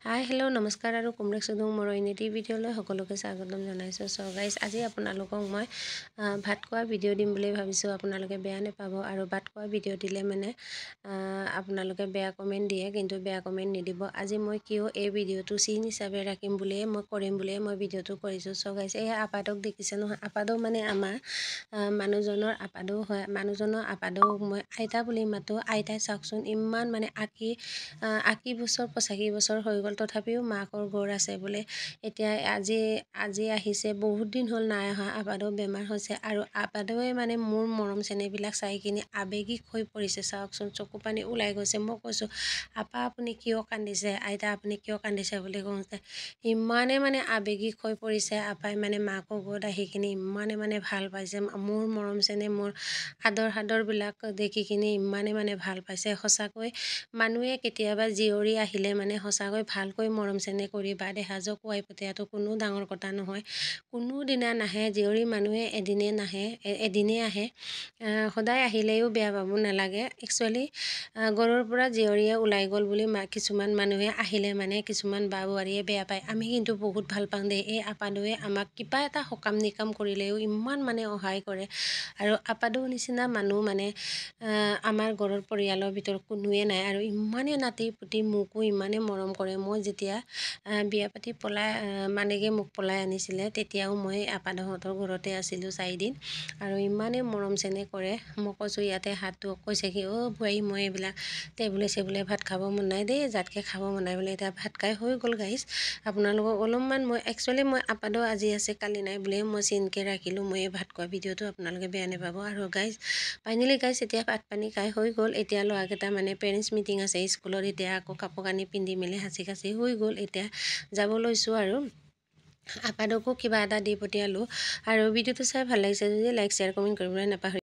Hi hello' নমস্কাৰ আৰু কুমৰেক সুদুং মোৰ ইউনিটি ভিডিঅ'লৈ সকলোকে স্বাগতম জনাইছোঁ। চ' গাইজ আজি আপোনালোকক মই ভাত খোৱা ভিডিঅ' দিম বুলি ভাবিছোঁ। আপোনালোকে বেয়া নাপাব আৰু ভাত খোৱা ভিডিঅ' দিলে মানে আপোনালোকে বেয়া কমেণ্ট দিয়ে, কিন্তু বেয়া কমেণ্ট নিদিব। আজি মই কিয় এই ভিডিঅ'টো চিন হিচাপে ৰাখিম বুলিয়ে কৰিম বুলিয়ে মই ভিডিঅ'টো কৰিছোঁ। চ' গাইজ এই আপাদক দেখিছে নহয়, আপাদক মানে আমাৰ মানুহজনৰ আপাদক হয়। মানুহজনৰ আপাদক মই আইতা বুলি মাতোঁ। আইতাই চাওকচোন ইমান মানে 80 বছৰ 85 বছৰ হৈ গ'ল, তথাপিও মাকৰ গৌৰ আছে বোলে। এতিয়া আজি আহিছে, বহুত দিন হ'ল নাই অহা। আপাদক বেমাৰ হৈছে আৰু আপাদকে মানে মোৰ মৰম চেনেহবিলাক চাই কিনি আৱেগিক হৈ পৰিছে। চাওকচোন চকু পানী ওলাই গৈছে। মই কৈছোঁ আপা আপুনি কিয় কান্দিছে, আইতা আপুনি কিয় কান্দিছে বুলি কওঁতে ইমানে মানে আৱেগিক হৈ পৰিছে। আপাই মানে মাকৰ ঘৰত আহি কিনি ইমানে মানে ভাল পাইছে। মোৰ মৰম চেনেহ মোৰ সাদৰবিলাক দেখি কিনি ইমানে মানে ভাল পাইছে। সঁচাকৈ মানুহে কেতিয়াবা জীয়ৰী আহিলে মানে সঁচাকৈ ভালকৈ মৰম চেনেহ কৰি বা দেহাজক খুৱাই পঠিয়াটো কোনো ডাঙৰ কথা নহয়। কোনো দিনা নাহে জীয়ৰী, মানুহে এদিনে আহে। সদায় আহিলেও বেয়া পাব নালাগে। একচুৱেলি ঘৰৰ পৰা জীয়ৰীয়ে ওলাই গ'ল বুলি কিছুমান মানুহে আহিলে মানে কিছুমান বা বোৱাৰীয়ে বেয়া পায়। আমি কিন্তু বহুত ভাল পাওঁ দেই। এই আপাদুৱে আমাক কিবা এটা সকাম নিকাম কৰিলেও ইমান মানে সহায় কৰে। আৰু আপাদুৰ নিচিনা মানুহ মানে আমাৰ ঘৰৰ পৰিয়ালৰ ভিতৰত কোনোৱে নাই। আৰু ইমানে নাতি পুতি মোকো ইমানে মৰম কৰে। মই যেতিয়া বিয়া পাতি মোক পলাই আনিছিলে, তেতিয়াও মই আপাদহঁতৰ ঘৰতে আছিলোঁ 4 দিন। আৰু ইমানেই মৰম চেনেহ কৰে। মই কৈছোঁ ইয়াতে হাতটো কৈছে কি বোৱাৰী মই এইবিলাক টেবুলে চেবুলে ভাত খাব মন নাই দেই, জাতকৈ খাব মন নাই বোলে। এতিয়া ভাত খাই হৈ গ'ল গাইজ। আপোনালোকক অলপমান মই একচুৱেলি মই আপাদৰ আজি আছে কালি নাই বুলিয়ে মই চিনকৈ ৰাখিলোঁ। মই এই ভাত খোৱা ভিডিঅ'টো আপোনালোকে বেয়া নাপাব। আৰু গাইজ ফাইনেলি গাইজ এতিয়া ভাত পানী খাই হৈ গ'ল। এতিয়া ল'ৰাকেইটা মানে পেৰেণ্টছ মিটিং আছে স্কুলত। এতিয়া আকৌ কাপোৰ কানি পিন্ধি মেলি সাঁচি কাচি হৈ গ'ল। এতিয়া যাব লৈছোঁ আৰু আপাদকো কিবা এটা দি পঠিয়ালোঁ। আৰু ভিডিঅ'টো চাই ভাল লাগিছে যদি লাইক শ্বেয়াৰ কমেণ্ট কৰিবলৈ নাপাহৰিব।